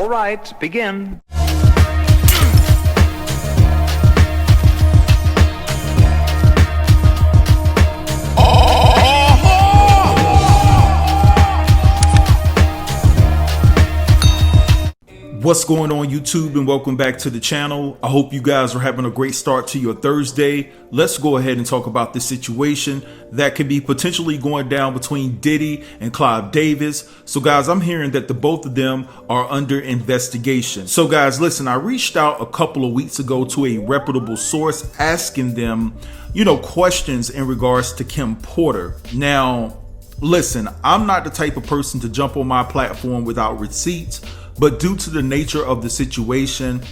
All right, begin. What's going on YouTube, and welcome back to the channel. I hope you guys are having a great start to your Thursday. Let's go ahead and talk about this situation that could be potentially going down between Diddy and Clive Davis. So guys, I'm hearing that the both of them are under investigation. So guys, listen, I reached out a couple of weeks ago to a reputable source asking them, questions in regards to Kim Porter. Now, listen, I'm not the type of person to jump on my platform without receipts. But due to the nature of the situation,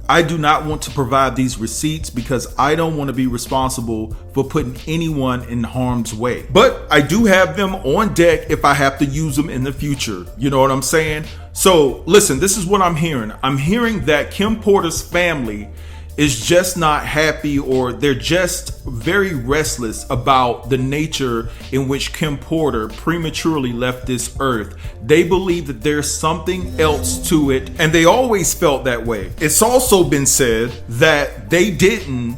I do not want to provide these receipts because I don't want to be responsible for putting anyone in harm's way. But I do have them on deck if I have to use them in the future. You know what I'm saying? So listen, this is what I'm hearing. I'm hearing that Kim Porter's family is just not happy, or they're just very restless about the nature in which Kim Porter prematurely left this earth. They believe that there's something else to it, and they always felt that way. It's also been said that they didn't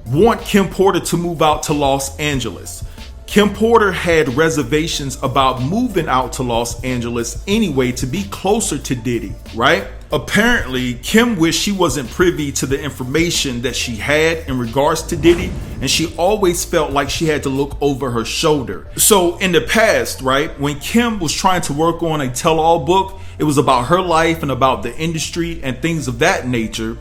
want Kim Porter to move out to Los Angeles. Kim Porter had reservations about moving out to Los Angeles anyway to be closer to Diddy, right? Apparently, Kim wished she wasn't privy to the information that she had in regards to Diddy, and she always felt like she had to look over her shoulder. So in the past, right, when Kim was trying to work on a tell-all book, it was about her life and about the industry and things of that nature.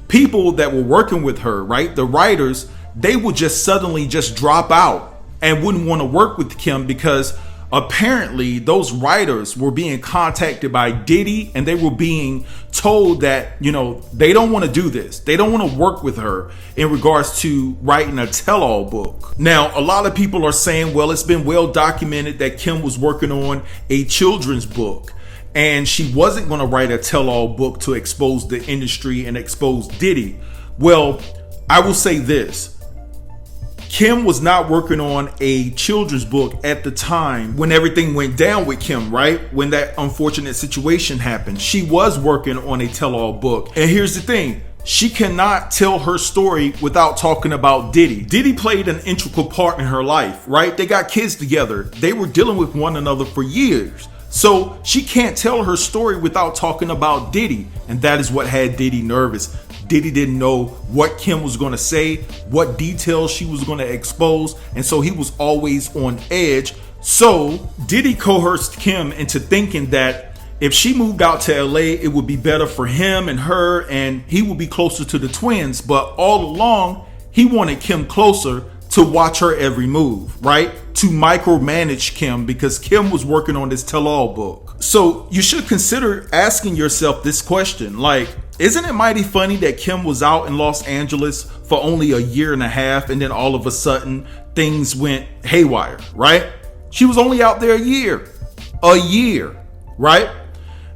People that were working with her, right, the writers, they would just suddenly just drop out and wouldn't want to work with Kim because apparently those writers were being contacted by Diddy and they were being told that, they don't want to do this. They don't want to work with her in regards to writing a tell-all book. Now, a lot of people are saying, well, it's been well documented that Kim was working on a children's book and she wasn't going to write a tell-all book to expose the industry and expose Diddy. Well, I will say this. Kim was not working on a children's book at the time when everything went down with Kim, right? When that unfortunate situation happened. She was working on a tell-all book. And here's the thing. She cannot tell her story without talking about Diddy. Diddy played an integral part in her life, right? They got kids together. They were dealing with one another for years. So she can't tell her story without talking about Diddy. And that is what had Diddy nervous. Diddy didn't know what Kim was going to say, what details she was going to expose, and so he was always on edge. So Diddy coerced Kim into thinking that if she moved out to LA, it would be better for him and her, and he would be closer to the twins. But all along, he wanted Kim closer to watch her every move, right? To micromanage Kim because Kim was working on this tell-all book. So you should consider asking yourself this question, like, isn't it mighty funny that Kim was out in Los Angeles for only a year and a half and then all of a sudden things went haywire, right? She was only out there a year, right?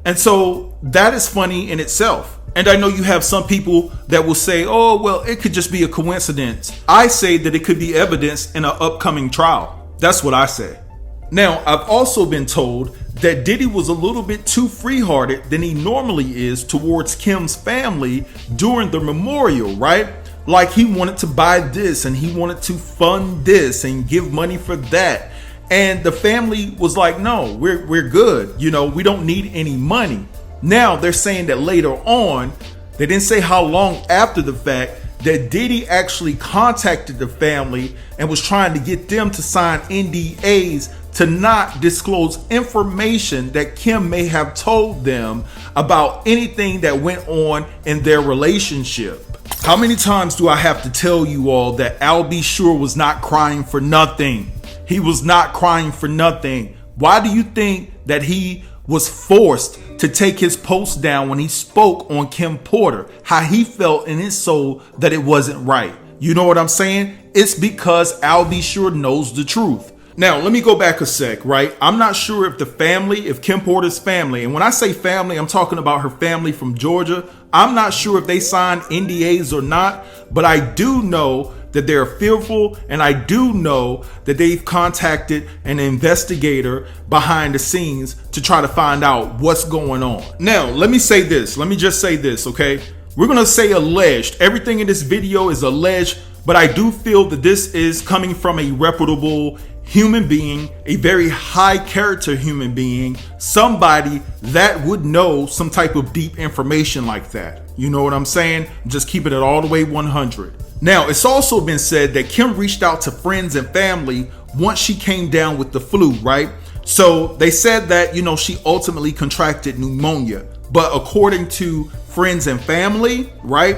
And so that is funny in itself. And I know you have some people that will say, oh, well, it could just be a coincidence. I say that it could be evidence in an upcoming trial. That's what I say. Now, I've also been told that Diddy was a little bit too free-hearted than he normally is towards Kim's family during the memorial, right? Like he wanted to buy this and he wanted to fund this and give money for that. And the family was like, no, we're good. We don't need any money. Now they're saying that later on, they didn't say how long after the fact, that Diddy actually contacted the family and was trying to get them to sign NDAs to not disclose information that Kim may have told them about anything that went on in their relationship. How many times do I have to tell you all that Al B. Sure was not crying for nothing? He was not crying for nothing. Why do you think that he was forced to take his post down when he spoke on Kim Porter? How he felt in his soul that it wasn't right. You know what I'm saying? It's because Al B. Sure knows the truth. Now, let me go back a sec, right? I'm not sure if Kim Porter's family, and when I say family, I'm talking about her family from Georgia. I'm not sure if they signed NDAs or not, but I do know that they're fearful, and I do know that they've contacted an investigator behind the scenes to try to find out what's going on. Now, let me just say this, okay? We're gonna say alleged. Everything in this video is alleged, but I do feel that this is coming from a reputable human being, a very high character human being, somebody that would know some type of deep information like that. You know what I'm saying? Just keeping it all the way 100. Now, it's also been said that Kim reached out to friends and family once she came down with the flu, right? So they said that, she ultimately contracted pneumonia. But according to friends and family, right,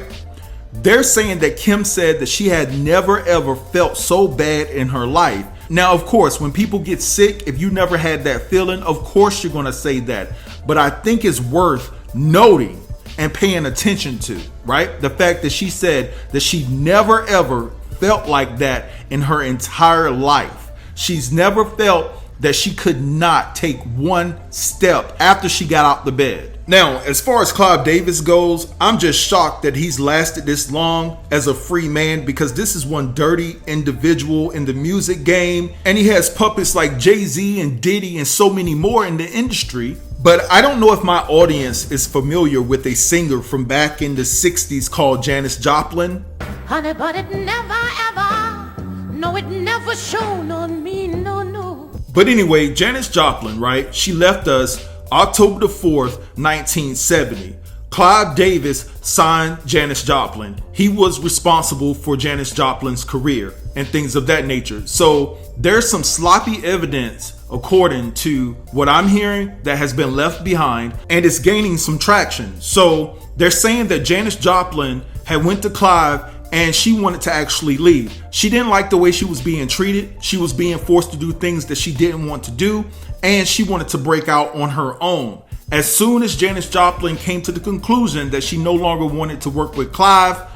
they're saying that Kim said that she had never ever felt so bad in her life. Now, of course, when people get sick, if you never had that feeling, of course you're going to say that. But I think it's worth noting and paying attention to, right? The fact that she said that she never ever felt like that in her entire life. She's never felt that she could not take one step after she got out the bed. Now, as far as Clive Davis goes, I'm just shocked that he's lasted this long as a free man, because this is one dirty individual in the music game, and he has puppets like Jay-Z and Diddy and so many more in the industry. But I don't know if my audience is familiar with a singer from back in the 60s called Janice Joplin. Honey, but it never ever, no, it never shone on me, no. But anyway, Janice Joplin, right? She left us October the 4th, 1970. Clive Davis signed Janice Joplin. He was responsible for Janice Joplin's career and things of that nature. So there's some sloppy evidence, according to what I'm hearing, that has been left behind, and it's gaining some traction. So they're saying that Janice Joplin had went to Clive and she wanted to actually leave. She didn't like the way she was being treated. She was being forced to do things that she didn't want to do, and she wanted to break out on her own. As soon as Janice Joplin came to the conclusion that she no longer wanted to work with Clive,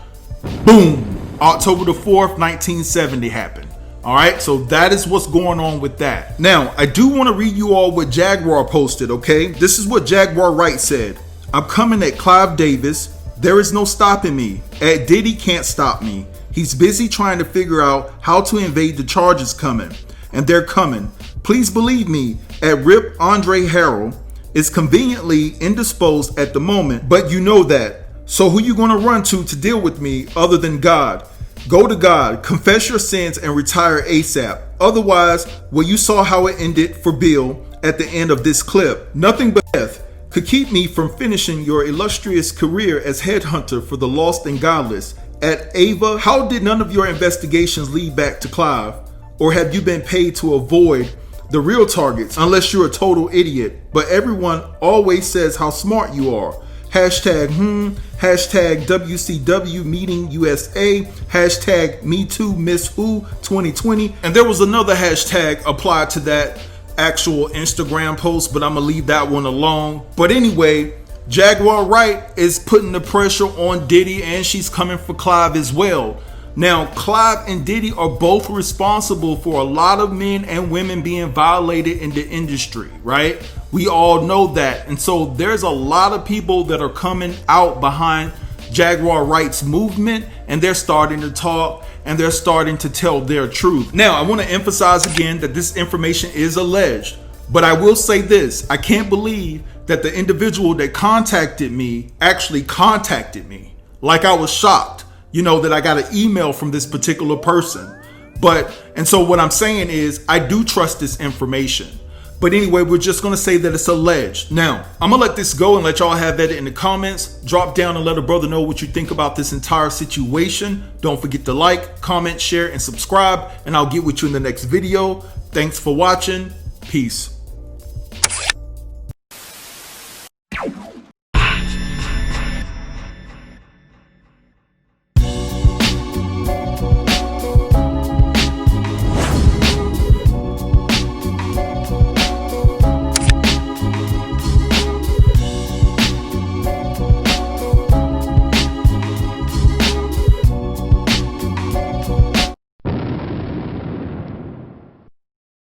boom, October the 4th, 1970 happened. All right, so that is what's going on with that. Now, I do want to read you all what Jaguar posted, okay? This is what Jaguar Wright said. I'm coming at Clive Davis. There is no stopping me. At Diddy can't stop me. He's busy trying to figure out how to evade the charges coming. And they're coming. Please believe me, at Rip Andre Harrell is conveniently indisposed at the moment, but you know that. So who you going to run to deal with me other than God? Go to God, confess your sins, and retire ASAP. Otherwise, well, you saw how it ended for Bill at the end of this clip. Nothing but death could keep me from finishing your illustrious career as headhunter for the lost and godless. At Ava, how did none of your investigations lead back to Clive? Or have you been paid to avoid the real targets, unless you're a total idiot? But everyone always says how smart you are. Hashtag hashtag WCW meeting USA, hashtag Me Too Miss Who 2020. And there was another hashtag applied to that actual Instagram post, but I'm gonna leave that one alone. But anyway, Jaguar Wright is putting the pressure on Diddy, and she's coming for Clive as well. Now, Clive and Diddy are both responsible for a lot of men and women being violated in the industry, right? We all know that. And so there's a lot of people that are coming out behind Jaguar Wright's movement, and they're starting to talk and they're starting to tell their truth. Now, I want to emphasize again that this information is alleged, but I will say this. I can't believe that the individual that contacted me actually contacted me. Like, I was shocked, that I got an email from this particular person. And so what I'm saying is, I do trust this information. But anyway, we're just going to say that it's alleged. Now, I'm going to let this go and let y'all have that in the comments. Drop down and let a brother know what you think about this entire situation. Don't forget to like, comment, share, and subscribe. And I'll get with you in the next video. Thanks for watching. Peace.